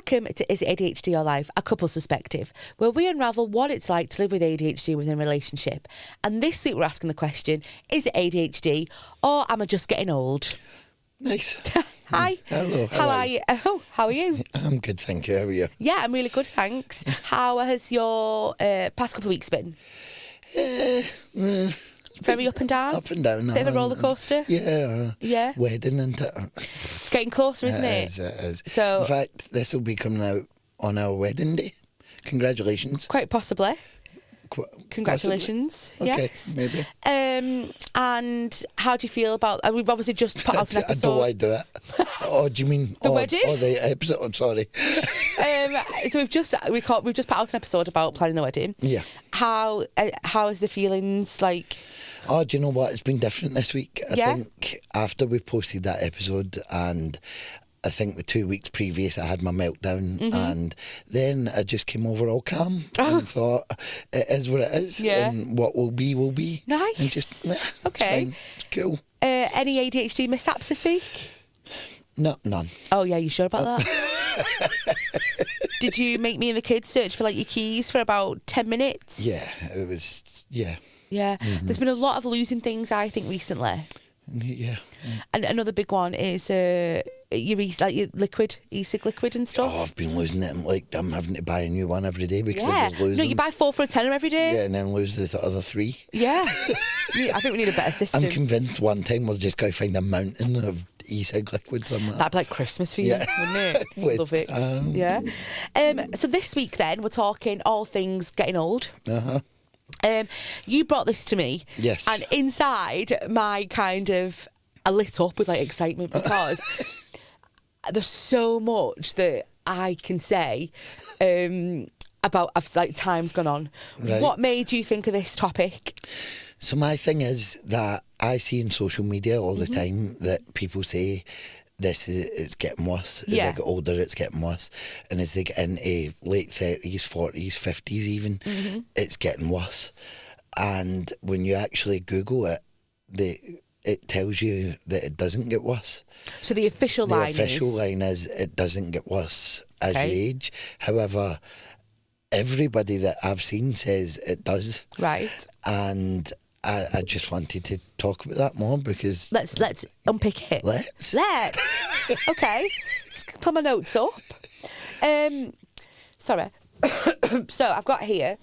Welcome to Is It ADHD or Life, a couple's perspective, where we unravel what it's like to live with ADHD within a relationship. And this week we're asking the question, is it ADHD or am I just getting old? Nice. Hi. Hello. How are you? Oh, how are you? I'm good, thank you. How are you? Yeah, I'm really good, thanks. How has your past couple of weeks been? Very up and down? Up and down. Bit of a roller coaster? Yeah. Yeah. Wedding, isn't it? It's getting closer, isn't it? It is. So, in fact, this will be coming out on our wedding day. Congratulations. quite possibly. Congratulations. Possibly? Okay, Yes. maybe. And how do you feel about? We've obviously just put out an I episode. don't want to do it. Oh, do you mean The wedding? Oh, the episode. Sorry. So we've just put out an episode about planning the wedding. Yeah. How is the feelings like? Oh, do you know what? It's been different this week. I Yeah? think after we posted that episode, and I think the 2 weeks previous I had my meltdown, and then I just came over all calm and thought, it is what it is, Yeah. and what will be will be. Nice. And just, it's Okay. fine. It's cool. Any ADHD mishaps this week? No, none. Oh yeah, you sure about that? Did you make me and the kids search for like your keys for about 10 minutes? Yeah, it was, yeah. Yeah. There's been a lot of losing things, I think, recently. Yeah. And another big one is your liquid, e-cig liquid and stuff. Oh, I've been losing it. I'm having to buy a new one every day because I just lose No, them. you buy 4 for a tenner every day. Yeah, and then lose the other 3. Yeah. I think we need a better system. I'm convinced one time we'll just go find a mountain of e-cig liquid somewhere. That'd be like Christmas for you, Yeah. wouldn't it? Would. Love it. Yeah. So this week then, we're talking all things getting old. Uh-huh. You brought this to me. Yes. And inside, I lit up with like excitement because there's so much that I can say about like time's gone on. Right. What made you think of this topic? So my thing is that I see in social media all the time that people say it's getting worse. As Yeah. they get older, it's getting worse. And as they get into late 30s, 40s, 50s even, it's getting worse. And when you actually Google it, it tells you that it doesn't get worse. So the official line is it doesn't get worse as Okay. you age. However, everybody that I've seen says it does. Right. And I just wanted to talk about that more because... Let's unpick it. Let's. Okay. Just pull my notes up. Sorry. So I've got here.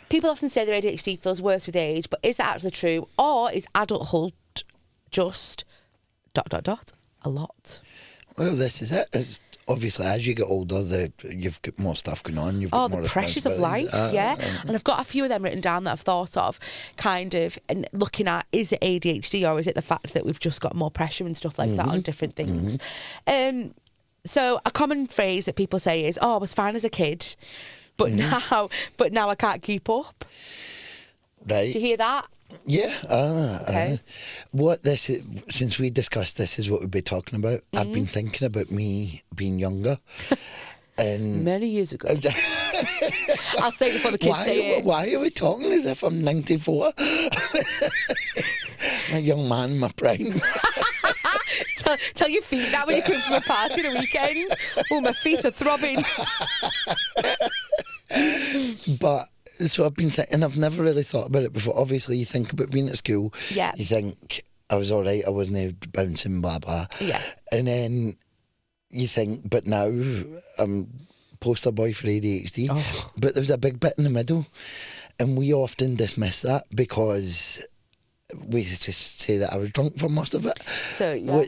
People often say their ADHD feels worse with age, but is that actually true? Or is adulthood just ... a lot? Well, this is it. It's obviously, as you get older, you've got more stuff going on. You've got more the pressures of life, responsibilities. And I've got a few of them written down that I've thought of, kind of, and looking at, is it ADHD or is it the fact that we've just got more pressure and stuff like that on different things? So a common phrase that people say is, "Oh, I was fine as a kid, but now I can't keep up." Right. Do you hear that? Yeah. Okay. What this is, since we discussed this is what we'd be talking about. I've been thinking about me being younger. And Many years ago. I'll say it before the kids say it. Why are we talking as if I'm 94? A young man in my prime. Tell your feet that when you come from a party the weekend. Oh, my feet are throbbing. But so I've been thinking, I've never really thought about it before. Obviously, you think about being at school. Yeah. You think, I was all right, I wasn't bouncing, blah, blah. Yeah. And then you think, but now I'm poster boy for ADHD. Oh. But there's a big bit in the middle. And we often dismiss that because we just say that I was drunk for most of it. So, yeah.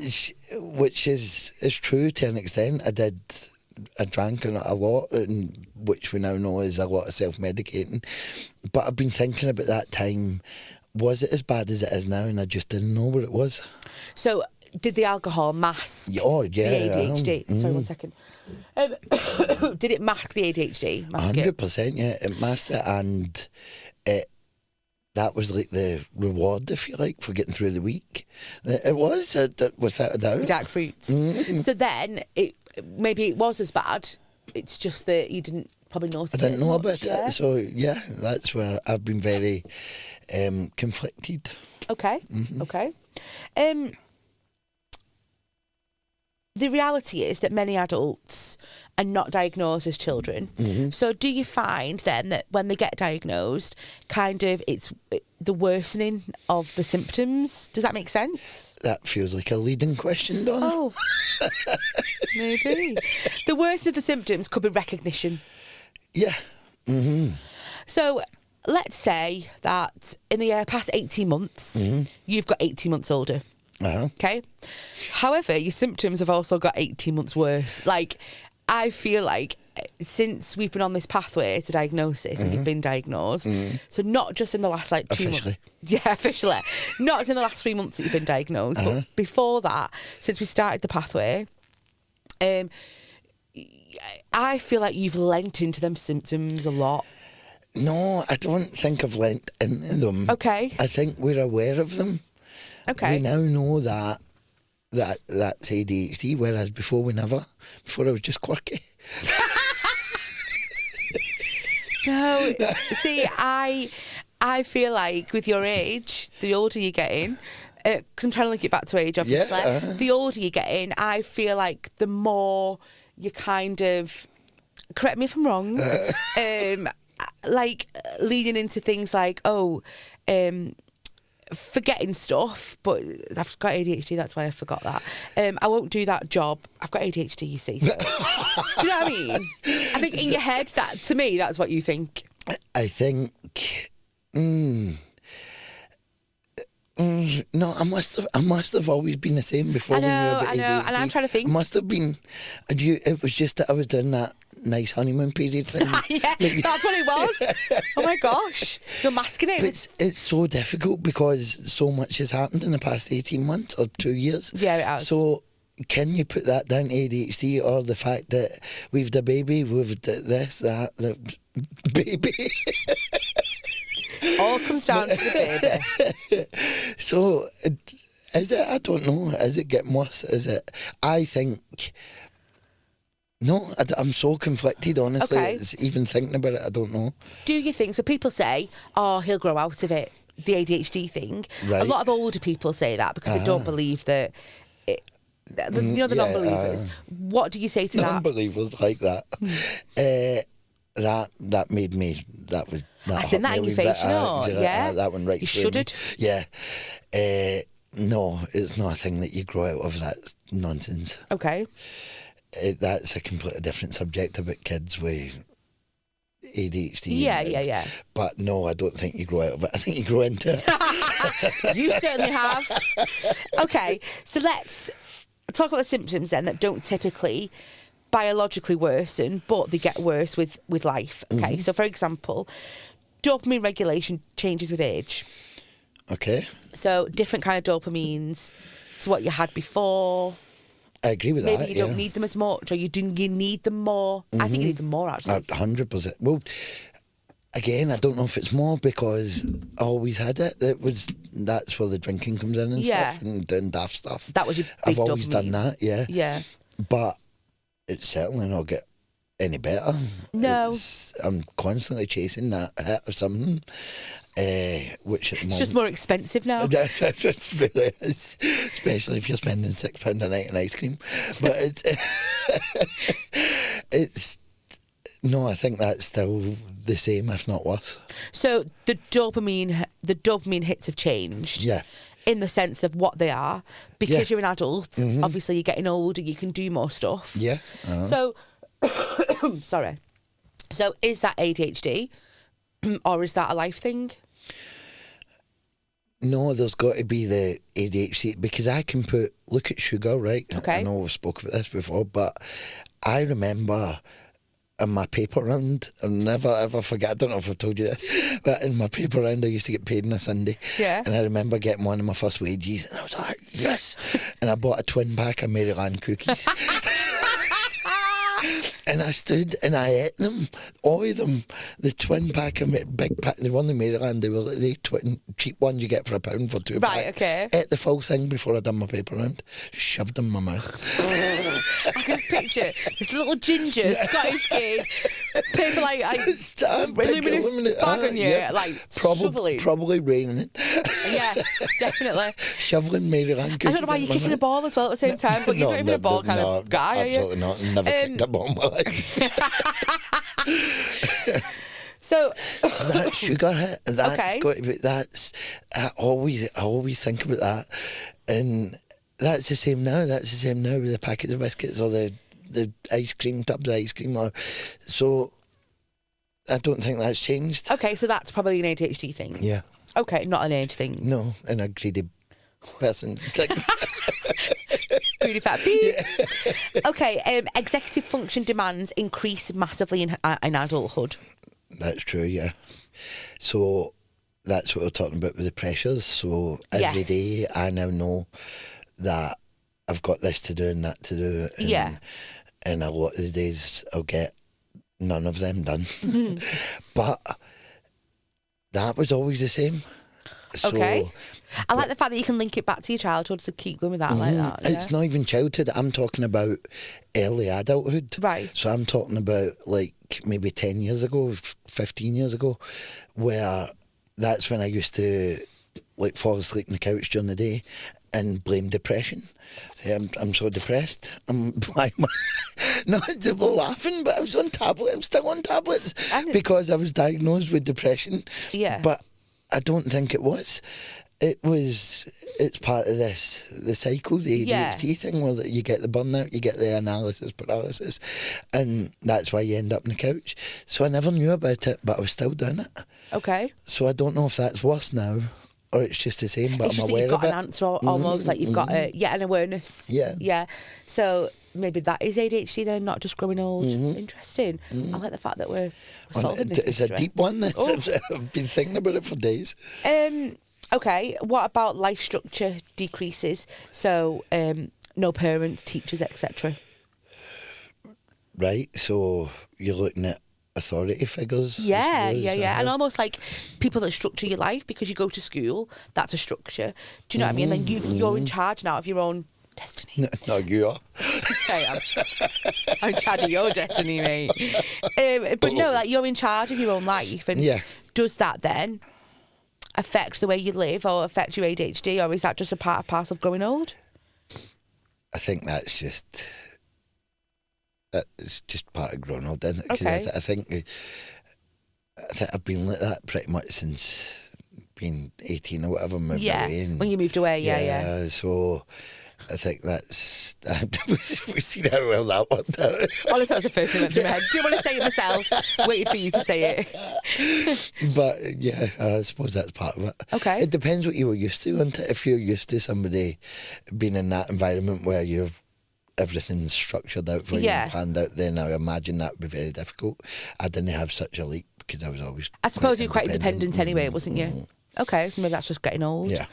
Which is true to an extent. I drank a lot, and which we now know is a lot of self-medicating. But I've been thinking about that time. Was it as bad as it is now? And I just didn't know what it was. So, did the alcohol mask Oh, yeah. the ADHD? Sorry, 1 second. Did it mask the ADHD? Mask it? 100%, yeah. It masked it, and that was like the reward, if you like, for getting through the week. It was, without a doubt. Dark fruits. So then, maybe it was as bad. It's just that you didn't probably notice it. I didn't know about yeah? it. So, yeah, that's where I've been very conflicted. Okay. Okay. the reality is that many adults are not diagnosed as children. So do you find then that when they get diagnosed, kind of it's the worsening of the symptoms? Does that make sense? That feels like a leading question, Donna. Oh, maybe. The worst of the symptoms could be recognition. Yeah. So let's say that in the past 18 months, you've got 18 months older. Okay. However, your symptoms have also got 18 months worse. Like, I feel like since we've been on this pathway to diagnosis and you've been diagnosed, so not just in the last like 2 months. Yeah, officially. Not in the last 3 months that you've been diagnosed, but before that, since we started the pathway, I feel like you've lent into them symptoms a lot. No, I don't think I've lent into them. Okay. I think we're aware of them. Okay. We now know that's ADHD, whereas before we never. Before I was just quirky. No, see, I feel like with your age, the older you're getting, because I'm trying to link it back to age, obviously. Yeah, the older you're getting, I feel like the more you kind of, correct me if I'm wrong, like leaning into things like, forgetting stuff, but I've got ADHD, that's why I forgot that. I won't do that job. I've got ADHD, you see. So. Do you know what I mean? I think in your head, that to me, that's what you think. I think... no, I must have always been the same before. I know, and I'm trying to think. I must have been. It was just that I was doing that nice honeymoon period thing. Yeah, that's what it was. Oh my gosh, you're masking it. But it's so difficult because so much has happened in the past 18 months or 2 years. Yeah, it has. So can you put that down to ADHD or the fact that we've the baby, we've this, that, the baby? All comes down to the baby. So, is it? I don't know. Is it getting worse? Is it? I think. No, I'm so conflicted, honestly. Okay. It's even thinking about it, I don't know. Do you think, so people say, oh, he'll grow out of it, the ADHD thing. Right. A lot of older people say that because they don't believe that, you know, the non-believers. What do you say to that? Non-believers like that. That made me, that was... I seen that in your face, you know, yeah. That one right you through shuddered. me. Yeah. No, it's not a thing that you grow out of. That's nonsense. Okay. That's a completely different subject about kids with ADHD. Yeah. But no, I don't think you grow out of it. I think you grow into it. You certainly have. Okay, so let's talk about the symptoms then that don't typically biologically worsen, but they get worse with life. Okay, so for example, dopamine regulation changes with age. Okay. So different kind of dopamines to what you had before. I agree with Maybe that. you don't need them as much, or you need them more. I think you need them more, actually. 100%. Well, again, I don't know if it's more because I always had it. That's where the drinking comes in and stuff, and doing daft stuff. That was your big I've always done that, yeah. Yeah. But it's certainly not get any better. No. I'm constantly chasing that hit of something, which at the It's just more expensive now. It really is, especially if you're spending £6 a night on ice cream. But it's no, I think that's still the same, if not worse. So the dopamine hits have changed. Yeah. In the sense of what they are, because you're an adult. Obviously, you're getting older. You can do more stuff. Yeah. So, sorry. So, is that ADHD, or is that a life thing? No, there's got to be the ADHD because I can look at sugar, right? Okay. I know we've spoken about this before, but I remember in my paper round, I'll never ever forget, I don't know if I've told you this, but in my paper round I used to get paid on a Sunday. Yeah. And I remember getting one of my first wages and I was like, yes. And I bought a twin pack of Maryland cookies. And I stood and I ate them, all of them. The twin pack of big pack, the one in Maryland, they were like the cheap ones you get for £1 for 2 packs. Right, okay. Ate the full thing before I done my paper round. Shoved them in my mouth. I can just picture this little ginger Scottish kid Paper like luminous bag on you, like shoveling. Probably raining. Yeah, definitely. Shoveling Mary Ann. I don't know why you're kicking a ball as well at the same time, but you're not even a ball kind of guy, are you? Absolutely not. Never kicked a ball in my life. So that sugar hit, that's okay. got to be, I always think about that, and that's the same now. That's the same now with the packet of biscuits or the ice cream, tubs of ice cream, so I don't think that's changed. Okay, so that's probably an ADHD thing. Yeah. Okay, not an age thing. No, and a greedy person thing. Greedy fat beep. Yeah. Okay, executive function demands increase massively in adulthood. That's true, yeah. So that's what we're talking about with the pressures. So every day I now know that I've got this to do and that to do. And, and a lot of the days I'll get none of them done. Mm-hmm. But that was always the same. Okay. I like the fact that you can link it back to your childhood, so keep going with that like that. Yeah? It's not even childhood. I'm talking about early adulthood. Right. So I'm talking about like maybe 10 years ago, 15 years ago, where that's when I used to like fall asleep on the couch during the day and blame depression. Say, I'm so depressed. Not laughing, but I was on tablets. I'm still on tablets because I was diagnosed with depression. Yeah. But I don't think it was. It's part of the cycle, the ADHD thing, where you get the burnout, you get the analysis paralysis, and that's why you end up on the couch. So I never knew about it, but I was still doing it. Okay. So I don't know if that's worse now, or it's just the same, but it's I'm just aware that of you've it. got an answer almost, like you've got an awareness. Yeah. Yeah. So maybe that is ADHD then, not just growing old. Interesting. I like the fact that we're solving this It's mystery. a deep one. I've been thinking about it for days. Okay, what about life structure decreases? So no parents, teachers, etc. Right, so you're looking at authority figures. Yeah. And almost like people that structure your life, because you go to school, that's a structure. Do you know what I mean? And then you're in charge now of your own destiny. No, you are. I'm in charge of your destiny, mate. But no, like you're in charge of your own life. And does that then affect the way you live or affect your ADHD, or is that just a part and parcel of growing old? I think that's just part of growing old, isn't it? Okay. I think I've been like that pretty much since being 18 or whatever. Moved away when you moved away, yeah. So I think that's we've seen how well that worked out. Honestly, that was the first thing that went through my head. Didn't want to say it myself. Waited for you to say it. But yeah, I suppose that's part of it. Okay. It depends what you were used to, isn't it? If you're used to somebody being in that environment where everything's structured out for you and planned out, then I imagine that would be very difficult. I didn't have such a leap because I was always. I suppose you're quite independent anyway, wasn't you? Okay, so maybe that's just getting old. Yeah.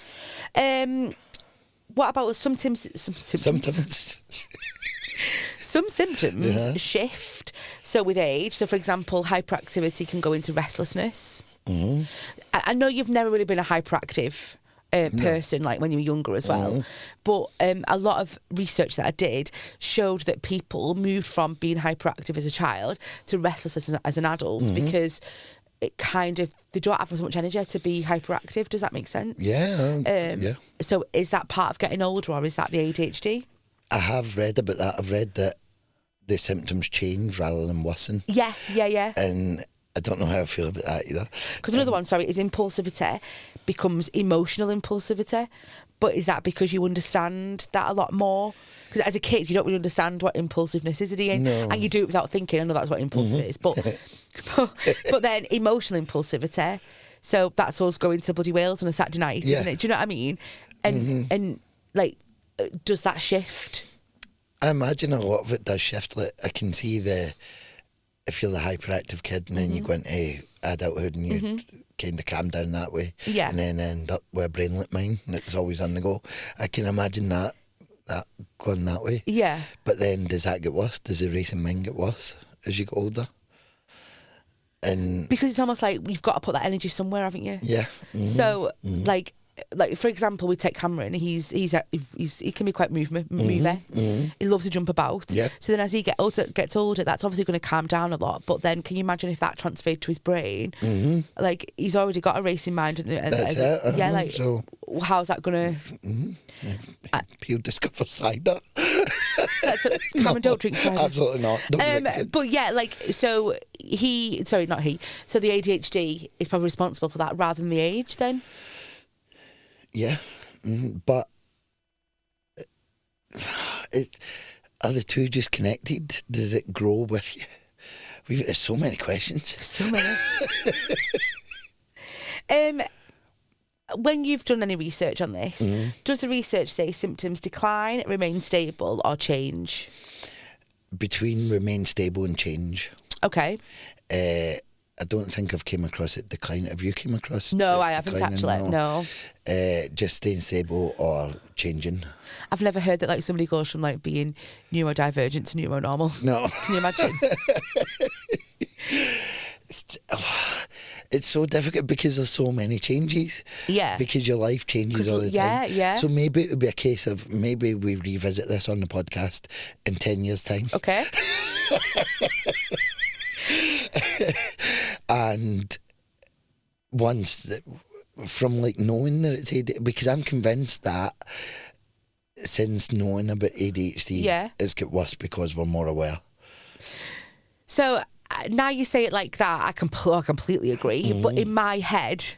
What about some symptoms? Some symptoms shift. So with age, so for example, hyperactivity can go into restlessness. I know you've never really been a hyperactive person, like when you were younger as well. But a lot of research that I did showed that people moved from being hyperactive as a child to restless as an adult because it kind of, they don't have as much energy to be hyperactive. Does that make sense? Yeah. So is that part of getting older, or is that the ADHD? I have read about that. I've read that the symptoms change rather than worsen. Yeah. And I don't know how I feel about that either. Because another one, is impulsivity becomes emotional impulsivity. But is that because you understand that a lot more? Because as a kid, you don't really understand what impulsiveness is, No. And you do it without thinking. I know that's what impulsive is. But then emotional impulsivity, so that's us going to bloody Wales on a Saturday night, isn't it? Do you know what I mean? And like, does that shift? I imagine a lot of it does shift. Like, I can see if you're the hyperactive kid and then you go into adulthood and you kind of calm down that way, and then end up with a brain like mine and it's always on the go. I can imagine that going that way. Yeah. But then does that get worse? Does the racing mind get worse as you get older? And because it's almost like you've got to put that energy somewhere, haven't you? Yeah. So like, like for example, we take Cameron. He can be quite mover. He loves to jump about. Yeah. So then as he gets older, that's obviously going to calm down a lot. But then can you imagine if that transferred to his brain? Like he's already got a racing mind, and That's it. yeah, like so how's that going to? he'll discover cider. Cameron, don't drink cider. Absolutely not. Don't drink it. But yeah, like so not he. So the ADHD is probably responsible for that rather than the age. Then. Yeah, but are the two just connected? Does it grow with you? There's so many questions. So many. When you've done any research on this, does the research say symptoms decline, remain stable, or change? Between remain stable and change. Okay. I don't think I've came across it decline. Have you came across? No, I haven't actually. No. Just staying stable or changing. I've never heard that like somebody goes from like being neurodivergent to neuronormal. No. Can you imagine? It's so difficult because there's so many changes. Yeah. Because your life changes all the time. Yeah. So maybe it would be a case of maybe we revisit this on the podcast in 10 years' time. Okay. And once from like knowing that it's ADHD, because I'm convinced that since knowing about ADHD, it's got worse because we're more aware. So now you say it like that, I completely agree. But in my head,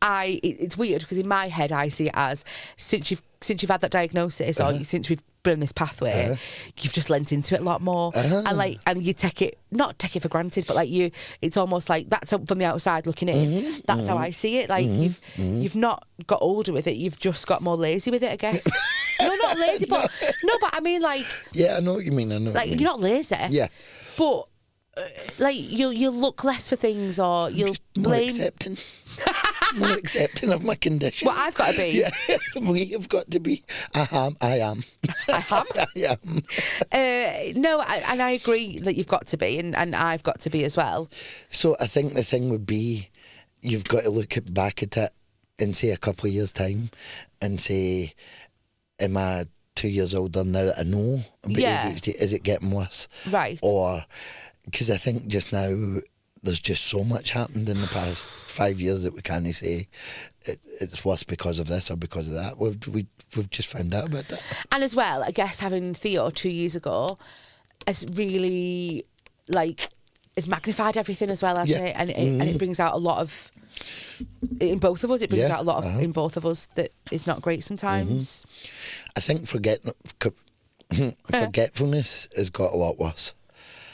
it's weird because in my head I see it as since you've had that diagnosis or since we've been on this pathway, you've just lent into it a lot more, and you not take it for granted, but like it's almost like that's from the outside looking in. That's how I see it. Like you've not got older with it, you've just got more lazy with it, I guess. No, not lazy, but I mean like. Yeah, I know what you mean. Like you're not lazy. Yeah, but. Like you'll look less for things, or you'll just more accepting. More accepting of my condition. Well, I've got to be. Yeah, we have got to be. I am. I am. No, and I agree that you've got to be, and I've got to be as well. So I think the thing would be, you've got to look back at it and say a couple of years' time, and say, am I 2 years older now that I know about ADHD? Is it getting worse? Right. Or because I think just now there's just so much happened in the past 5 years that we can't say it's worse because of this or because of that. We've just found out about that. And as well, I guess having Theo 2 years ago has really it's magnified everything as well, hasn't it? And it brings out a lot of in both of us. It brings out a lot of in both of us that is not great sometimes. I think forgetfulness has got a lot worse.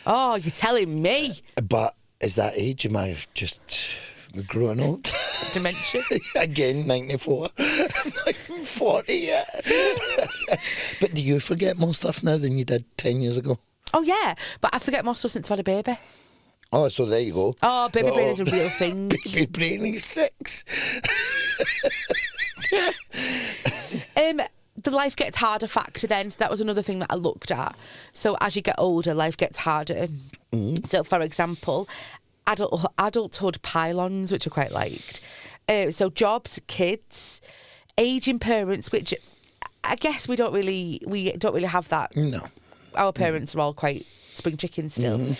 Oh, you're telling me? But is that age? Am I just growing old? Dementia? Again, 94. I'm 40 yet. But do you forget more stuff now than you did 10 years ago? Oh, yeah. But I forget more stuff since I've had a baby. Oh, so there you go. Oh, baby brain is a real thing. Baby brain is 6. The life gets harder factor then. So that was another thing that I looked at. So as you get older, life gets harder. So for example, adulthood pylons, which I quite liked. So jobs, kids, aging parents, which I guess we don't really have that. No. Our parents are all quite spring chickens still.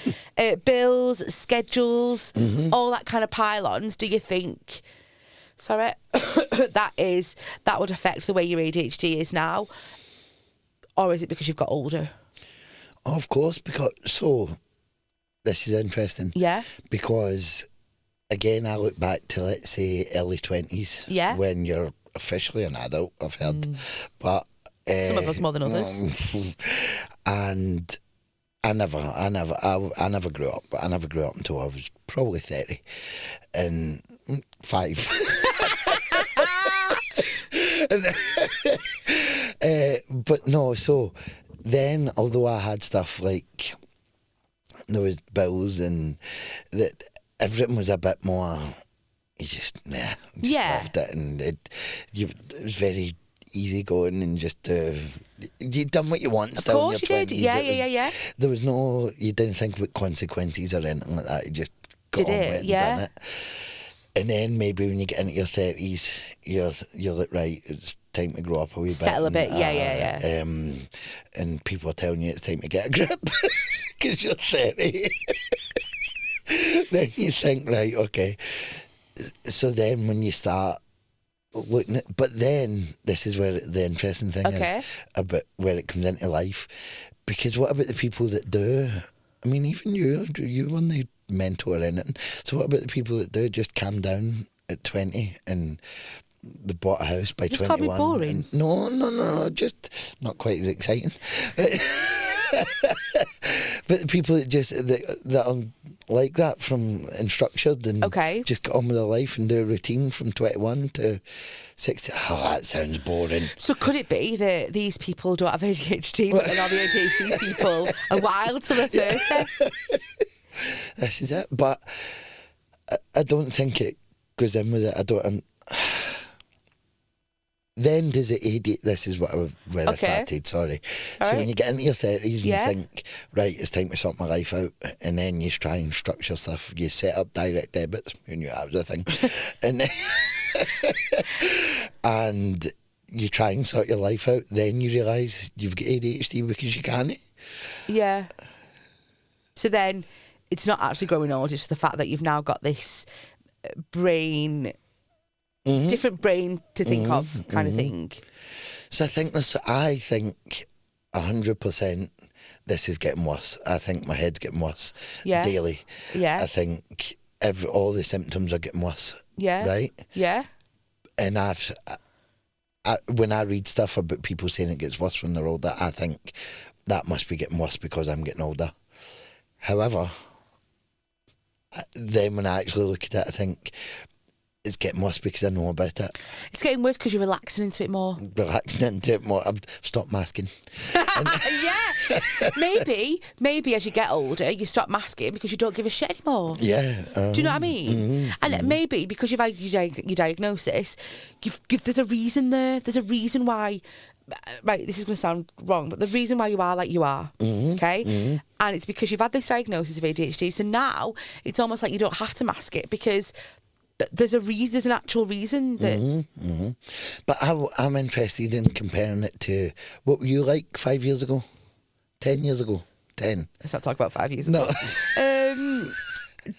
Bills, schedules, all that kind of pylons. Do you think... Sorry, that would affect the way your ADHD is now, or is it because you've got older? Oh, of course, because this is interesting. Yeah. Because again, I look back to let's say early 20s. Yeah. When you're officially an adult, I've heard, but some of us more than others. And I never grew up. I never grew up until I was probably 30 and 5. But no, so then although I had stuff like there was bills and that everything was a bit more, you just left it, and it was very easy going and just you'd done what you want. Of course you did. Yeah. There was no, you didn't think about consequences or anything like that. You just got on with it and done it. And then maybe when you get into your 30s, you're like, right, it's time to grow up a wee bit. Settle a bit, yeah. And people are telling you it's time to get a grip because you're 30. Then you think, right, okay. So then when you start looking at, but then this is where the interesting thing is about where it comes into life. Because what about the people that do? I mean, even you weren't the mentor or anything. So what about the people that do just calm down at 20 and they bought a house by 21? Just can't be boring. No, just not quite as exciting. But the people that are like that and structured and just get on with their life and do a routine from 21 to 60. Oh, that sounds boring. So could it be that these people don't have ADHD, but then all the ADHD people are wild till they're 30? This is it. But I don't think it goes in with it. I don't. Then does it AD? This is where I started. Sorry. So when you get into your 30s and you think, right, it's time to sort my life out, and then you try and structure stuff. You set up direct debits. Who knew that was a thing? And then and you try and sort your life out. Then you realise you've got ADHD because you can't. Yeah. So then it's not actually growing old. It's the fact that you've now got this brain. Different brain to think of, kind of thing. So I think 100% this is getting worse. I think my head's getting worse daily. Yeah. I think all the symptoms are getting worse. Yeah. Right? Yeah. And when I read stuff about people saying it gets worse when they're older, I think that must be getting worse because I'm getting older. However, then when I actually look at it, I think it's getting worse because I know about it. It's getting worse because you're relaxing into it more. I've stopped masking. Yeah. Maybe as you get older, you stop masking because you don't give a shit anymore. Yeah. Do you know what I mean? And maybe because you've had your diagnosis, there's a reason there. There's a reason why. Right, this is going to sound wrong, but the reason why you are like you are, okay? And it's because you've had this diagnosis of ADHD. So now it's almost like you don't have to mask it because there's an actual reason that. But I'm interested in comparing it to what were you like 5 years ago, 10 years ago, 10. Let's not talk about 5 years ago. No.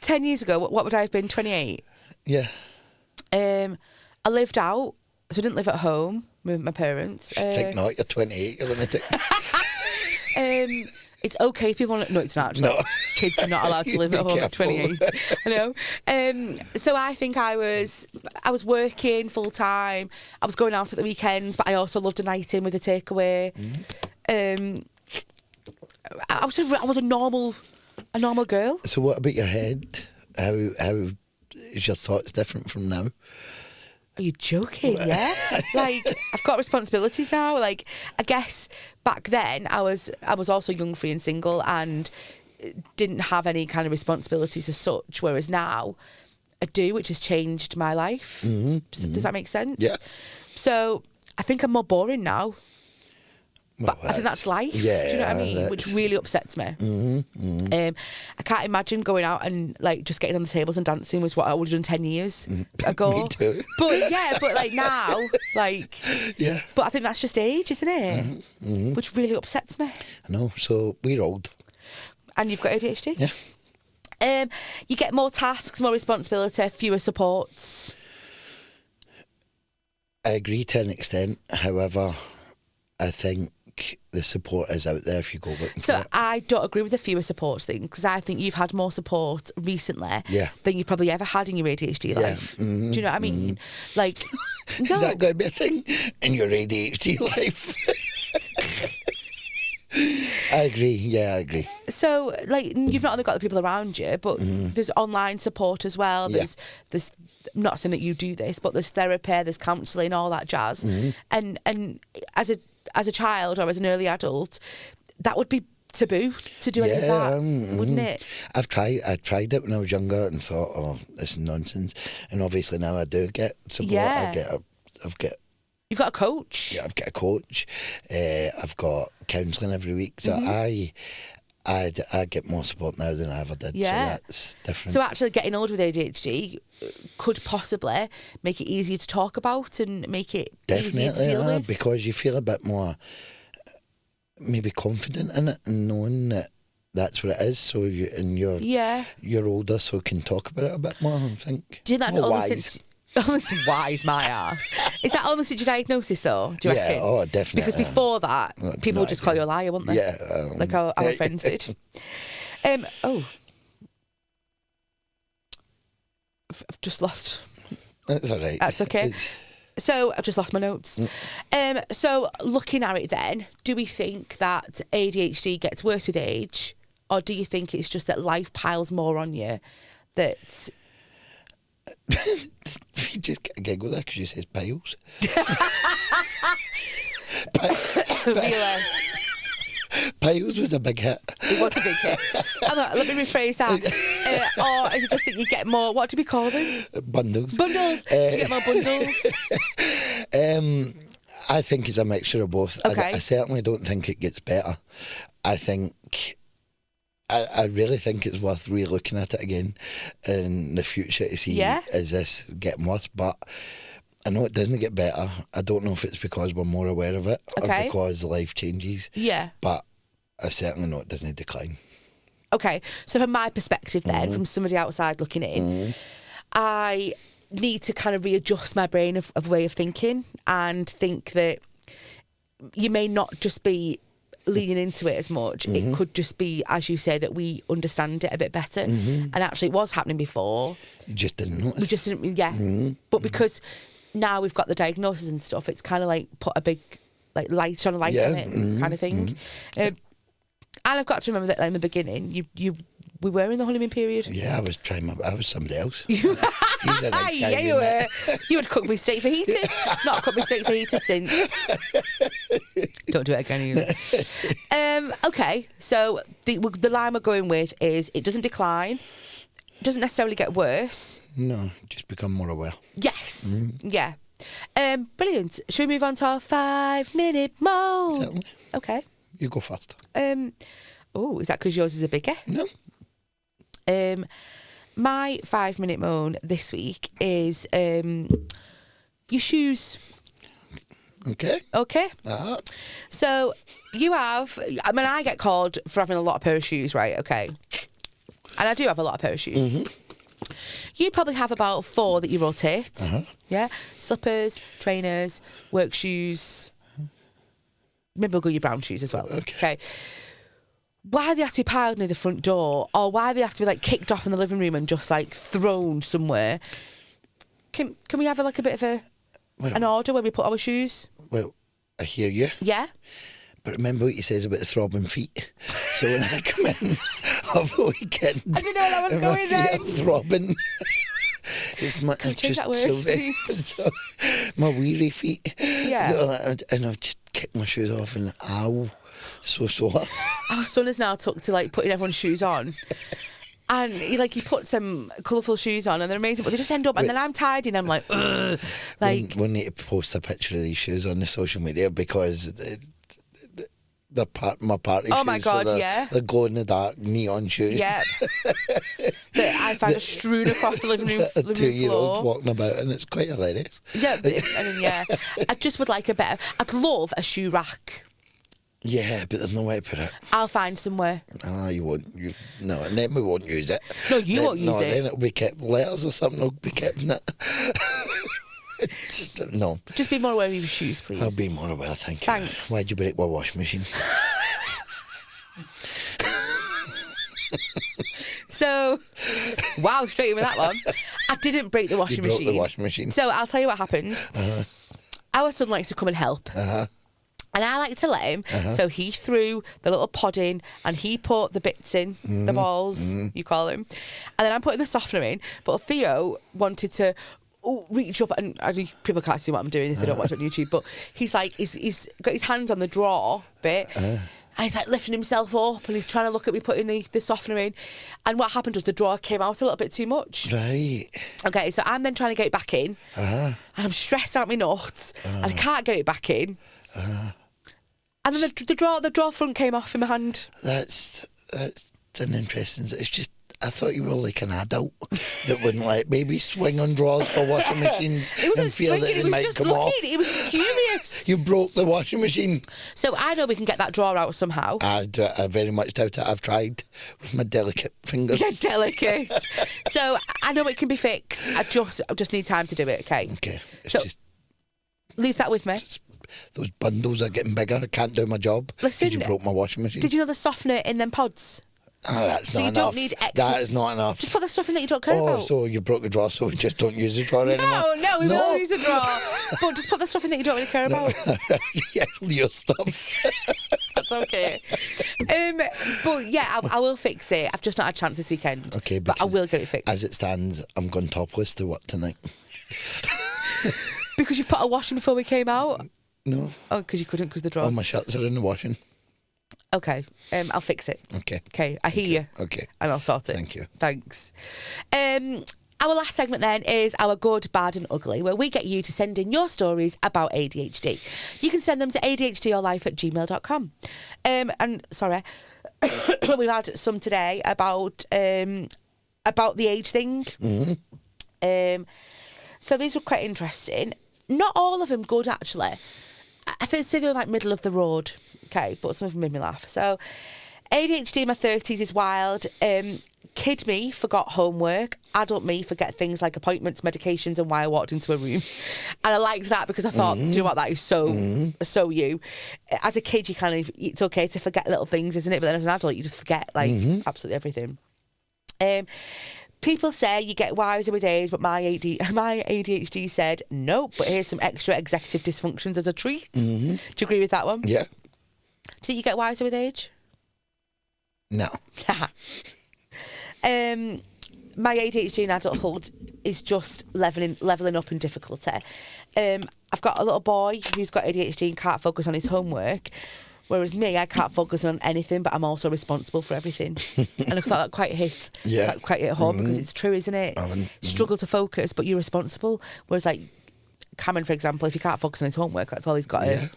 10 years ago, what would I have been? 28. Yeah. I lived out, so I didn't live at home with my parents. I think not. You're 28. You're going to take. It's okay if people want to... No, it's not. No. Kids are not allowed to live at home at 28. I know. So I think I was working full time. I was going out at the weekends, but I also loved a night in with a takeaway. I was a normal girl. So what about your head? How is your thoughts different from now? Are you joking? Yeah. Like, I've got responsibilities now. Like, I guess back then I was also young, free and single and didn't have any kind of responsibilities as such, whereas now I do, which has changed my life. Does that make sense? Yeah. So I think I'm more boring now. But I think that's life. Yeah, do you know what I mean? Which really upsets me. I can't imagine going out and like just getting on the tables and dancing was what I would have done 10 years ago. Me too. But like now, like yeah. But I think that's just age, isn't it? Which really upsets me. I know. So we're old. And you've got ADHD? Yeah. You get more tasks, more responsibility, fewer supports. I agree to an extent. However, I think the support is out there if you go looking for it. I don't agree with the fewer supports thing because I think you've had more support recently than you've probably ever had in your ADHD life. Do you know what I mean? Like, no. Is that going to be a thing in your ADHD life? I agree. Yeah, I agree. So, like, you've not only got the people around you, but there's online support as well. There's I'm not saying that you do this, but there's therapy, there's counselling, all that jazz. And as a child or as an early adult, that would be taboo to do any of that, wouldn't it? I tried it when I was younger and thought, oh, this is nonsense. And obviously now I do get support. Yeah. You've got a coach. Yeah, I've got a coach. I've got counselling every week. So I get more support now than I ever did. Yeah. So that's different. So actually getting older with ADHD could possibly make it easier to talk about and make it easier to deal with. Because you feel a bit more maybe confident in it and knowing that that's what it is. So you're older, so can talk about it a bit more. I think. Do you think that's more only wise. since? Wise, my ass. Is that only since your diagnosis, though? Do you reckon? Yeah, oh, definitely. Because before that, people would just call you a liar, wouldn't they? Yeah. Like our friends did. I've just lost. That's all right. That's okay. So I've just lost my notes. So looking at it then, do we think that ADHD gets worse with age? Or do you think it's just that life piles more on you that... You just get a giggle there because you says piles. Really? Piles was a big hit. It was a big hit. Let me rephrase that. Or is it just that you get more, what do we call them? Bundles. Bundles. Do you get more bundles? I think it's a mixture of both. Okay. I certainly don't think it gets better. I think... I really think it's worth re-looking at it again in the future to see is this getting worse. But I know it doesn't get better. I don't know if it's because we're more aware of it or because life changes. Yeah. But I certainly know it doesn't decline. Okay. So from my perspective then, from somebody outside looking in, I need to kind of readjust my brain of way of thinking and think that you may not just be leaning into it as much. It could just be, as you say, that we understand it a bit better. And actually it was happening before. You just didn't notice. We just didn't, But because now we've got the diagnosis and stuff, it's kind of like put a big light on it kind of thing. And I've got to remember that in the beginning, we were in the honeymoon period. Yeah, I was somebody else. He's a nice guy. Yeah, you were. You would cook me steak fajitas. Not cook me steak fajitas since. Don't do it again either. Okay, so the line we're going with is it doesn't decline, doesn't necessarily get worse. No, just become more aware. Yes. Yeah. Brilliant. Should we move on to our 5-minute moan? Certainly. Okay. You go first. Is that because yours is a bigger? No. My 5-minute moan this week is your shoes. Okay. Okay. Uh-huh. So I get called for having a lot of pair of shoes, right? Okay. And I do have a lot of pair of shoes. You probably have about 4 that you rotate. Yeah. Slippers, trainers, work shoes. Maybe we'll go your brown shoes as well. Okay. Why they have to be piled near the front door, or why they have to be kicked off in the living room and just thrown somewhere? Can we have a bit of an order where we put our shoes? Well, I hear you. Yeah. But remember what he says about the throbbing feet. So when I come in of a weekend, I didn't know that was and going my feet are throbbing. It's my change that word, so my weary feet. Yeah. So, and I've just kicked my shoes off and ow, so sore. Our son has now took to putting everyone's shoes on. And he put some colourful shoes on and they're amazing, but they just end up, and then I'm tidy and I'm like, ugh. We'll need to post a picture of these shoes on the social media because my party shoes. Oh my God, so yeah. They're glow in the dark neon shoes. Yeah. That I find are strewn across the living room floor. 2-year-olds walking about, and it's quite hilarious. Yeah, I just would I'd love a shoe rack. Yeah, but there's no way to put it. I'll find somewhere. No, you won't. No, and then we won't use it. No, you won't use it. Then it'll be kept. Letters or something will be kept in it. No. Just be more aware of your shoes, please. I'll be more aware, thank you. Thanks. Why'd you break my washing machine? So, wow, straight in with that one. I didn't break the washing machine. You broke the washing machine. So I'll tell you what happened. Our son likes to come and help. And I like to let him. So he threw the little pod in and he put the bits in, the balls, you call them. And then I'm putting the softener in. But Theo wanted to reach up, and people can't see what I'm doing if they don't watch it on YouTube, but he's he's got his hand on the drawer bit. And he's lifting himself up and he's trying to look at me putting the softener in. And what happened was the drawer came out a little bit too much. Right. Okay, so I'm then trying to get it back in. And I'm stressed out my nuts. And I can't get it back in. And then the drawer front came off in my hand. That's That's an interesting. It's just I thought you were like an adult that wouldn't like maybe swing on drawers for washing machines It wasn't and feel swinging, that it they was might just come looking. off. It was curious. You broke the washing machine. So I know we can get that drawer out somehow. I very much doubt it. I've tried with my delicate fingers. Yeah, delicate. So I know it can be fixed. I just need time to do it. Okay. Okay. It's So just leave that with me. those bundles are getting bigger. I can't do my job. Listen, 'cause you broke my washing machine. Did you know the softener in them pods? Oh, that's So not you enough. don't need extra. That is not enough. Just put the stuff in that you don't care Oh, about. so you broke the drawer, so we just don't use the drawer anymore? No, we will use a drawer. But just put the stuff in that you don't really care about. Yeah, your stuff. That's okay. But yeah, I will fix it. I've just not had a chance this weekend. Okay, but I will get it fixed. As it stands, I'm going topless to work tonight. Because you've put a washing before we came out? No. Oh, because you couldn't because the drawers. All my shirts are in the washing. Okay, I'll fix it. Okay. Okay, I hear you. Okay. And I'll sort it. Thank you. Thanks. Our last segment then is our good, bad and ugly, where we get you to send in your stories about ADHD. You can send them to adhdyourlife@gmail.com. And sorry, we've had some today about the age thing. Mm-hmm. So these were quite interesting. Not all of them good, actually. I think they were like middle of the road. Okay, but some of them made me laugh. So, ADHD in my 30s is wild. Kid me forgot homework. Adult me forget things like appointments, medications, and why I walked into a room. And I liked that because I thought, do you know what, that is so you. As a kid, you kind of, it's okay to forget little things, isn't it? But then as an adult, you just forget like absolutely everything. People say you get wiser with age, but my ADHD said nope. But here's some extra executive dysfunctions as a treat. Do you agree with that one? Yeah. Do you get wiser with age? No. My ADHD in adulthood is just leveling up in difficulty. I've got a little boy who's got ADHD and can't focus on his homework, whereas me, I can't focus on anything, but I'm also responsible for everything. And I thought that quite hit home because it's true, isn't it? Struggle to focus, but you're responsible. Whereas like Cameron, for example, if he can't focus on his homework, that's all he's got to.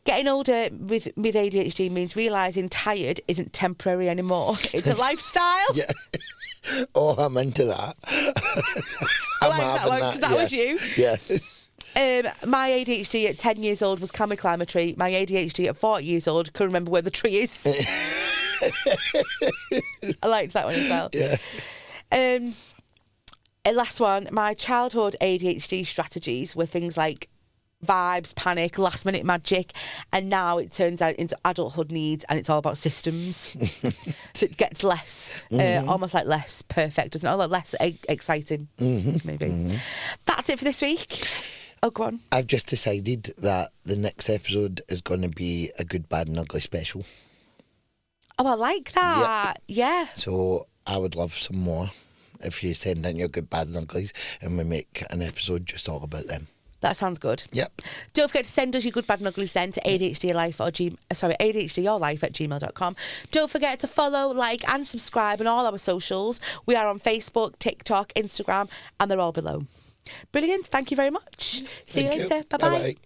Getting older with ADHD means realising tired isn't temporary anymore. It's a lifestyle. Yeah. Oh, I'm into that. I like that one because that was you. Yeah. My ADHD at 10 years old was can we climb a tree? My ADHD at 40 years old can remember where the tree is. I liked that one as well. Yeah. And last one, my childhood ADHD strategies were things like vibes, panic, last minute magic, and now it turns out into adulthood needs and it's all about systems. So it gets less almost like less perfect, doesn't it? Or less exciting, maybe. That's it for this week. Oh, go on. I've just decided that the next episode is going to be a good, bad and ugly special. Oh, I like that. Yeah. So I would love some more if you send in your good, bad and uglies and we make an episode just all about them. That sounds good. Yep. Don't forget to send us your good, bad and uglies then to ADHDyourlife@gmail.com. Don't forget to follow, like and subscribe on all our socials. We are on Facebook, TikTok, Instagram, and they're all below. Brilliant. Thank you very much. See you later. Bye-bye. Bye-bye.